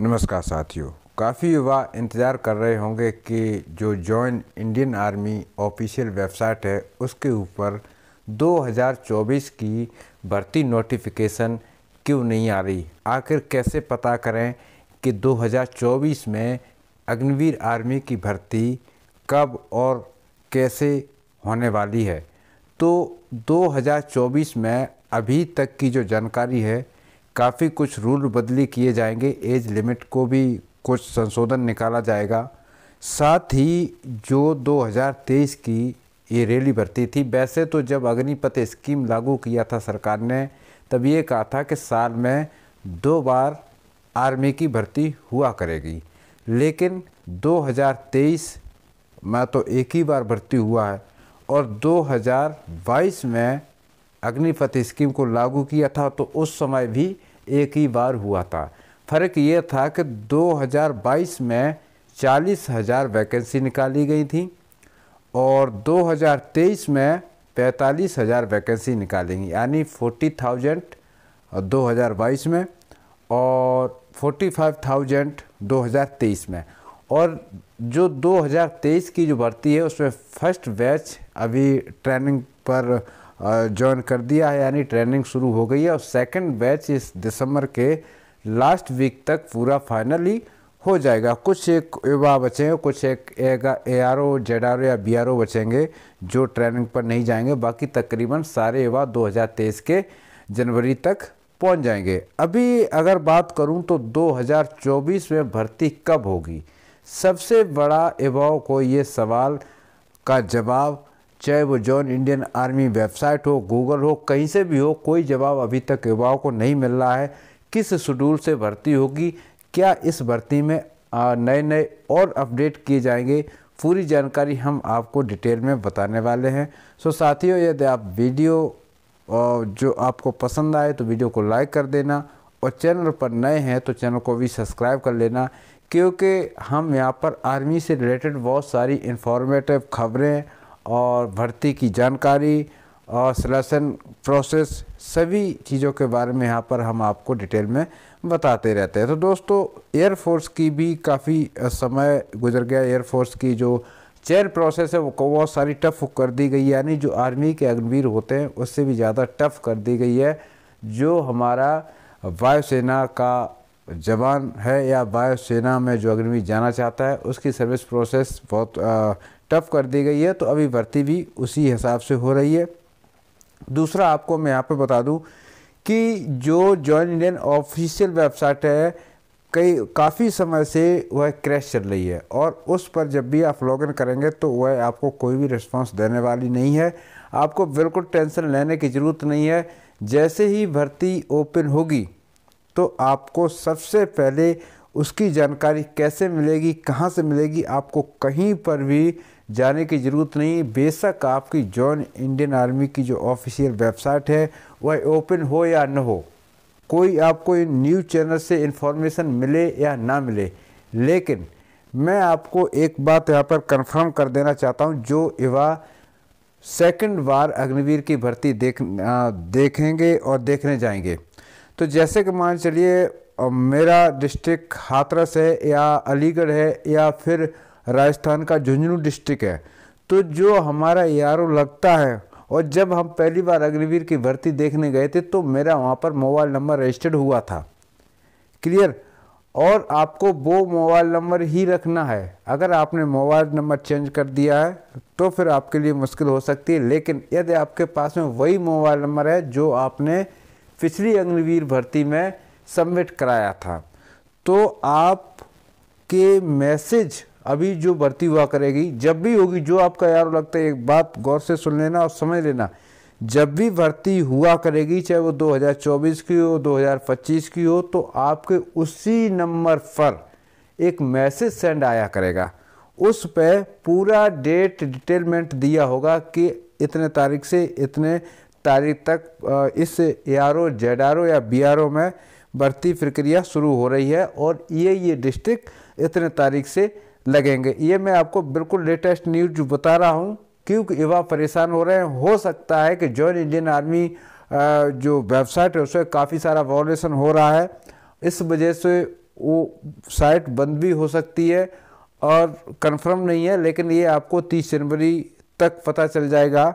नमस्कार साथियों, काफ़ी युवा इंतज़ार कर रहे होंगे कि जो join Indian army official website है उसके ऊपर 2024 की भर्ती नोटिफिकेशन क्यों नहीं आ रही। आखिर कैसे पता करें कि 2024 में अग्निवीर आर्मी की भर्ती कब और कैसे होने वाली है। तो 2024 में अभी तक की जो जानकारी है, काफ़ी कुछ रूल बदली किए जाएंगे। एज लिमिट को भी कुछ संशोधन निकाला जाएगा। साथ ही जो 2023 की ये रेली भर्ती थी, वैसे तो जब अग्निपथ स्कीम लागू किया था सरकार ने, तब ये कहा था कि साल में 2 बार आर्मी की भर्ती हुआ करेगी। लेकिन 2023 में तो एक ही बार भर्ती हुआ है और 2022 में अग्निपथ स्कीम को लागू किया था तो उस समय भी एक ही बार हुआ था। फ़र्क ये था कि 2022 में 40,000 वैकेंसी निकाली गई थी और 2023 में 45,000 वैकेंसी निकाली गई, यानी 40,000 2022 में और 45,000 2023 में। और जो 2023 की जो भर्ती है उसमें फर्स्ट बैच अभी ट्रेनिंग पर ज्वाइन कर दिया है, यानी ट्रेनिंग शुरू हो गई है और सेकंड बैच इस दिसंबर के लास्ट वीक तक पूरा फाइनली हो जाएगा। कुछ एक युवा बचेंगे, कुछ एक ARO, ZRO या BRO बचेंगे जो ट्रेनिंग पर नहीं जाएंगे। बाकी तकरीबन सारे युवा 2023 के जनवरी तक पहुंच जाएंगे। अभी अगर बात करूं तो 2024 में भर्ती कब होगी, सबसे बड़ा युवाओं को ये सवाल का जवाब, चाहे वो जॉइन इंडियन आर्मी वेबसाइट हो, गूगल हो, कहीं से भी हो, कोई जवाब अभी तक युवाओं को नहीं मिल रहा है। किस शेड्यूल से भर्ती होगी, क्या इस भर्ती में नए नए और अपडेट किए जाएंगे, पूरी जानकारी हम आपको डिटेल में बताने वाले हैं। सो साथियों, यदि आप वीडियो जो आपको पसंद आए तो वीडियो को लाइक कर देना और चैनल पर नए हैं तो चैनल को भी सब्सक्राइब कर लेना, क्योंकि हम यहाँ पर आर्मी से रिलेटेड बहुत सारी इंफॉर्मेटिव खबरें और भर्ती की जानकारी और सिलेक्शन प्रोसेस, सभी चीज़ों के बारे में यहाँ पर हम आपको डिटेल में बताते रहते हैं। तो दोस्तों, एयरफोर्स की भी काफ़ी समय गुजर गया। एयरफोर्स की जो चयन प्रोसेस है वो बहुत सारी टफ कर दी गई है, यानी जो आर्मी के अग्निवीर होते हैं उससे भी ज़्यादा टफ कर दी गई है। जो हमारा वायुसेना का जवान है या वायुसेना में जो अग्निवीर जाना चाहता है, उसकी सर्विस प्रोसेस बहुत टफ कर दी गई है। तो अभी भर्ती भी उसी हिसाब से हो रही है। दूसरा, आपको मैं यहाँ पे बता दूं कि जो जॉइन इंडियन ऑफिशियल वेबसाइट है, काफ़ी समय से वह क्रैश चल रही है और उस पर जब भी आप लॉगिन करेंगे तो वह आपको कोई भी रिस्पांस देने वाली नहीं है। आपको बिल्कुल टेंशन लेने की ज़रूरत नहीं है। जैसे ही भर्ती ओपन होगी तो आपको सबसे पहले उसकी जानकारी कैसे मिलेगी, कहाँ से मिलेगी, आपको कहीं पर भी जाने की ज़रूरत नहीं। बेशक आपकी जॉइन इंडियन आर्मी की जो ऑफिशियल वेबसाइट है वह ओपन हो या न हो, कोई आपको न्यूज़ चैनल से इन्फॉर्मेशन मिले या ना मिले, लेकिन मैं आपको एक बात यहाँ पर कंफर्म कर देना चाहता हूँ। जो युवा सेकंड बार अग्निवीर की भर्ती देखेंगे और देखने जाएंगे, तो जैसे कि मान चलिए मेरा डिस्ट्रिक्ट हाथरस है या अलीगढ़ है या फिर राजस्थान का झुंझुनू डिस्ट्रिक्ट है, तो जो हमारा ARO लगता है और जब हम पहली बार अग्निवीर की भर्ती देखने गए थे तो मेरा वहाँ पर मोबाइल नंबर रजिस्टर्ड हुआ था। क्लियर? और आपको वो मोबाइल नंबर ही रखना है। अगर आपने मोबाइल नंबर चेंज कर दिया है तो फिर आपके लिए मुश्किल हो सकती है। लेकिन यदि आपके पास में वही मोबाइल नंबर है जो आपने पिछली अग्निवीर भर्ती में सबमिट कराया था, तो आपके मैसेज अभी जो भर्ती हुआ करेगी, जब भी होगी, जो आपका ARO लगता है, एक बात गौर से सुन लेना और समझ लेना, जब भी भर्ती हुआ करेगी, चाहे वो 2024 की हो, 2025 की हो, तो आपके उसी नंबर पर एक मैसेज सेंड आया करेगा। उस पर पूरा डेट डिटेलमेंट दिया होगा कि इतने तारीख से इतने तारीख तक इस ARO, ZRO या BRO में भर्ती प्रक्रिया शुरू हो रही है और ये डिस्ट्रिक्ट इतने तारीख से लगेंगे। ये मैं आपको बिल्कुल लेटेस्ट न्यूज़ बता रहा हूँ, क्योंकि युवा परेशान हो रहे हैं। हो सकता है कि जॉइन इंडियन आर्मी जो वेबसाइट है उसमें काफ़ी सारा वायलेशन हो रहा है, इस वजह से वो साइट बंद भी हो सकती है और कंफर्म नहीं है, लेकिन ये आपको 30 जनवरी तक पता चल जाएगा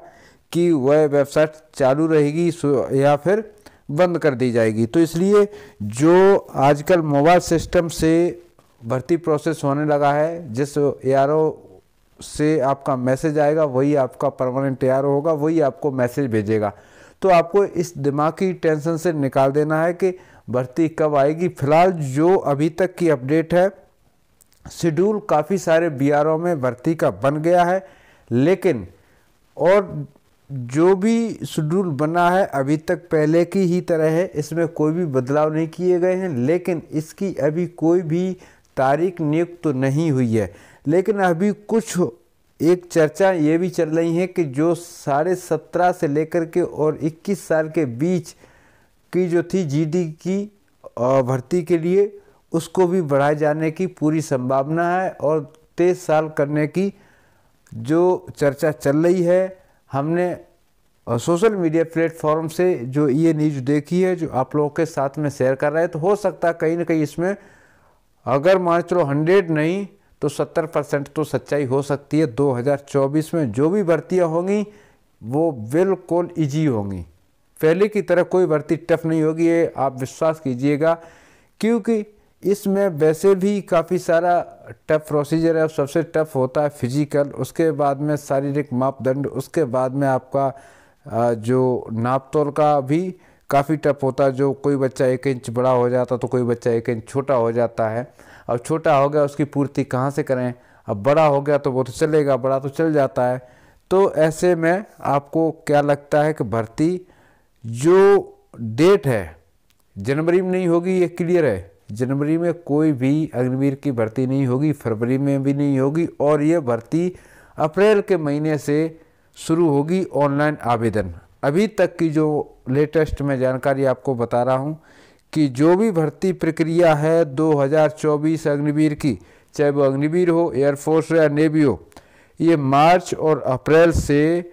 कि वह वेबसाइट चालू रहेगी या फिर बंद कर दी जाएगी। तो इसलिए जो आजकल मोबाइल सिस्टम से भर्ती प्रोसेस होने लगा है, जिस ARO से आपका मैसेज आएगा वही आपका परमानेंट ARO होगा, वही आपको मैसेज भेजेगा। तो आपको इस दिमागी टेंशन से निकाल देना है कि भर्ती कब आएगी। फिलहाल जो अभी तक की अपडेट है, शेड्यूल काफ़ी सारे BRO में भर्ती का बन गया है, लेकिन और जो भी शेड्यूल बना है अभी तक पहले की ही तरह है, इसमें कोई भी बदलाव नहीं किए गए हैं। लेकिन इसकी अभी कोई भी तारीख नियुक्त तो नहीं हुई है। लेकिन अभी कुछ एक चर्चा ये भी चल रही है कि जो 17.5 से लेकर के और 21 साल के बीच की जो थी GD की भर्ती के लिए, उसको भी बढ़ाए जाने की पूरी संभावना है और 23 साल करने की जो चर्चा चल रही है। हमने सोशल मीडिया प्लेटफॉर्म से जो ये न्यूज़ देखी है, जो आप लोगों के साथ में शेयर कर रहे हैं, तो हो सकता है कहीं ना कहीं इसमें अगर मान चलो 100 नहीं तो 70% तो सच्चाई हो सकती है। 2024 में जो भी भर्तियां होंगी वो बिल्कुल ईजी होंगी, पहले की तरह कोई भर्ती टफ नहीं होगी, ये आप विश्वास कीजिएगा। क्योंकि इसमें वैसे भी काफ़ी सारा टफ प्रोसीजर है। सबसे टफ होता है फिजिकल, उसके बाद में शारीरिक मापदंड, उसके बाद में आपका जो नाप तोल का भी काफ़ी टफ होता है। जो कोई बच्चा 1 इंच बड़ा हो जाता तो कोई बच्चा 1 इंच छोटा हो जाता है। अब छोटा हो गया उसकी पूर्ति कहाँ से करें, अब बड़ा हो गया तो वो तो चलेगा, बड़ा तो चल जाता है। तो ऐसे में आपको क्या लगता है कि भर्ती जो डेट है जनवरी में नहीं होगी, ये क्लियर है। जनवरी में कोई भी अग्निवीर की भर्ती नहीं होगी, फरवरी में भी नहीं होगी, और ये भर्ती अप्रैल के महीने से शुरू होगी ऑनलाइन आवेदन। अभी तक की जो लेटेस्ट मैं जानकारी आपको बता रहा हूँ कि जो भी भर्ती प्रक्रिया है 2024 अग्निवीर की, चाहे वो अग्निवीर हो, एयरफोर्स हो या नेवी हो, ये मार्च और अप्रैल से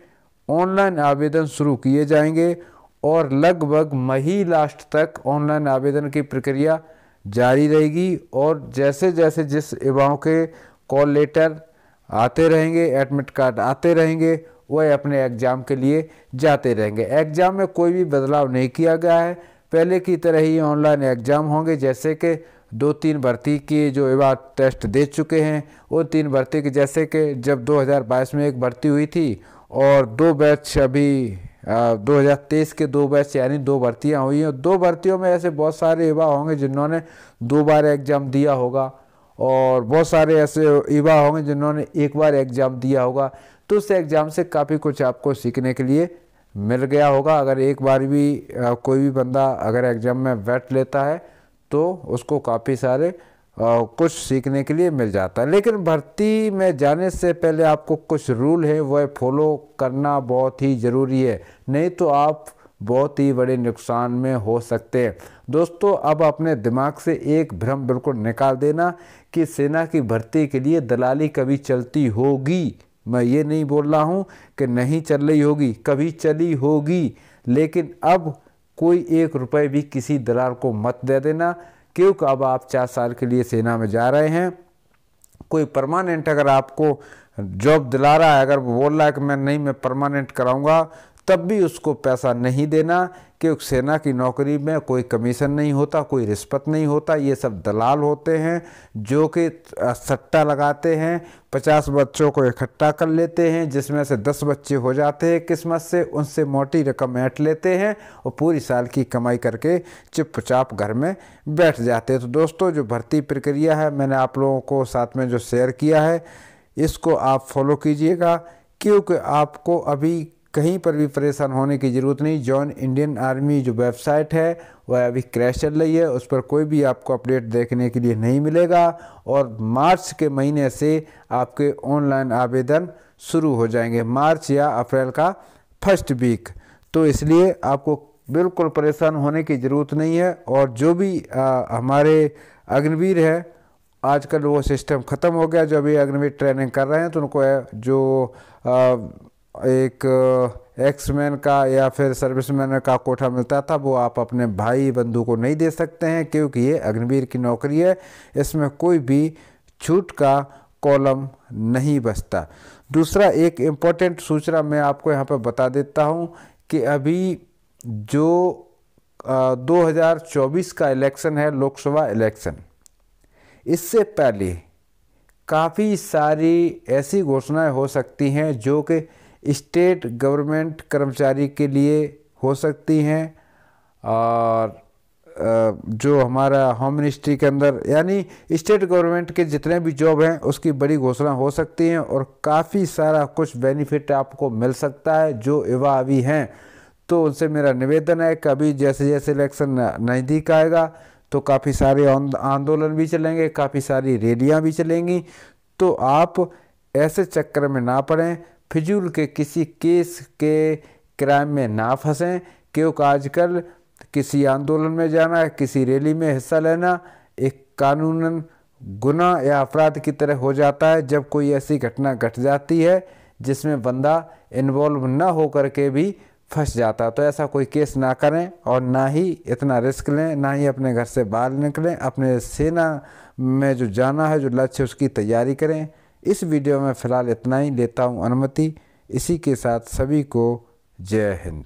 ऑनलाइन आवेदन शुरू किए जाएंगे और लगभग मई लास्ट तक ऑनलाइन आवेदन की प्रक्रिया जारी रहेगी। और जैसे जैसे जिस युवाओं के कॉल लेटर आते रहेंगे, एडमिट कार्ड आते रहेंगे, वह अपने एग्ज़ाम के लिए जाते रहेंगे। एग्ज़ाम में कोई भी बदलाव नहीं किया गया है, पहले की तरह ही ऑनलाइन एग्ज़ाम होंगे। जैसे कि 2-3 भर्ती की जो युवा टेस्ट दे चुके हैं, वो 3 भर्ती की, जैसे कि जब 2022 में एक भर्ती हुई थी और 2 बैच अभी 2023 के 2 बैच यानी 2 भर्तियाँ हुई हैं। 2 भर्तियों में ऐसे बहुत सारे युवा होंगे जिन्होंने 2 बार एग्ज़ाम दिया होगा और बहुत सारे ऐसे युवा होंगे जिन्होंने 1 बार एग्ज़ाम दिया होगा। तो उस एग्ज़ाम से काफ़ी कुछ आपको सीखने के लिए मिल गया होगा। अगर एक बार भी कोई भी बंदा अगर एग्ज़ाम में बैठ लेता है तो उसको काफ़ी सारे कुछ सीखने के लिए मिल जाता है। लेकिन भर्ती में जाने से पहले आपको कुछ रूल है वह फॉलो करना बहुत ही ज़रूरी है, नहीं तो आप बहुत ही बड़े नुकसान में हो सकते हैं। दोस्तों, अब अपने दिमाग से एक भ्रम बिल्कुल निकाल देना कि सेना की भर्ती के लिए दलाली कभी चलती होगी। मैं ये नहीं बोल रहा हूँ कि नहीं चल रही होगी, कभी चली होगी, लेकिन अब कोई 1 रुपये भी किसी दलाल को मत दे देना, क्योंकि अब आप 4 साल के लिए सेना में जा रहे हैं। कोई परमानेंट अगर आपको जॉब दिला रहा है, अगर वो बोल रहा है कि मैं परमानेंट कराऊंगा, तब भी उसको पैसा नहीं देना, क्योंकि सेना की नौकरी में कोई कमीशन नहीं होता, कोई रिश्वत नहीं होता। ये सब दलाल होते हैं जो कि सट्टा लगाते हैं, 50 बच्चों को इकट्ठा कर लेते हैं, जिसमें से 10 बच्चे हो जाते हैं किस्मत से, उनसे मोटी रकम ऐंठ लेते हैं और पूरी साल की कमाई करके चुपचाप घर में बैठ जाते हैं। तो दोस्तों, जो भर्ती प्रक्रिया है मैंने आप लोगों को साथ में जो शेयर किया है, इसको आप फॉलो कीजिएगा, क्योंकि आपको अभी कहीं पर भी परेशान होने की ज़रूरत नहीं। जॉइन इंडियन आर्मी जो वेबसाइट है वह अभी क्रैश चल रही है, उस पर कोई भी आपको अपडेट देखने के लिए नहीं मिलेगा और मार्च के महीने से आपके ऑनलाइन आवेदन शुरू हो जाएंगे, मार्च या अप्रैल का फर्स्ट वीक। तो इसलिए आपको बिल्कुल परेशान होने की ज़रूरत नहीं है। और जो भी हमारे अग्निवीर है, आजकल वो सिस्टम ख़त्म हो गया। जो अभी अग्निवीर ट्रेनिंग कर रहे हैं तो उनको जो एक एक्समैन का या फिर सर्विसमैन का कोटा मिलता था वो आप अपने भाई बंधु को नहीं दे सकते हैं, क्योंकि ये अग्निवीर की नौकरी है। इसमें कोई भी छूट का कॉलम नहीं बचता। दूसरा एक इम्पोर्टेंट सूचना मैं आपको यहाँ पर बता देता हूँ कि अभी जो 2024 का इलेक्शन है, लोकसभा इलेक्शन, इससे पहले काफ़ी सारी ऐसी घोषणाएं हो सकती हैं जो कि स्टेट गवर्नमेंट कर्मचारी के लिए हो सकती हैं, और जो हमारा होम मिनिस्ट्री के अंदर यानी स्टेट गवर्नमेंट के जितने भी जॉब हैं उसकी बड़ी घोषणा हो सकती हैं, और काफ़ी सारा कुछ बेनिफिट आपको मिल सकता है जो युवा अभी हैं। तो उनसे मेरा निवेदन है कि अभी जैसे जैसे इलेक्शन नज़दीक आएगा तो काफ़ी सारे आंदोलन भी चलेंगे, काफ़ी सारी रैलियाँ भी चलेंगी। तो आप ऐसे चक्कर में ना पड़ें, फिजूल के किसी केस के क्राइम में ना फंसें, क्योंकि आजकल किसी आंदोलन में जाना, किसी रैली में हिस्सा लेना एक कानूनन गुनाह या अपराध की तरह हो जाता है जब कोई ऐसी घटना घट जाती है जिसमें बंदा इन्वॉल्व ना हो करके भी फंस जाता। तो ऐसा कोई केस ना करें और ना ही इतना रिस्क लें, ना ही अपने घर से बाहर निकलें। अपने सेना में जो जाना है, जो लक्ष्य, उसकी तैयारी करें। इस वीडियो में फ़िलहाल इतना ही, लेता हूँ अनुमति। इसी के साथ सभी को जय हिंद।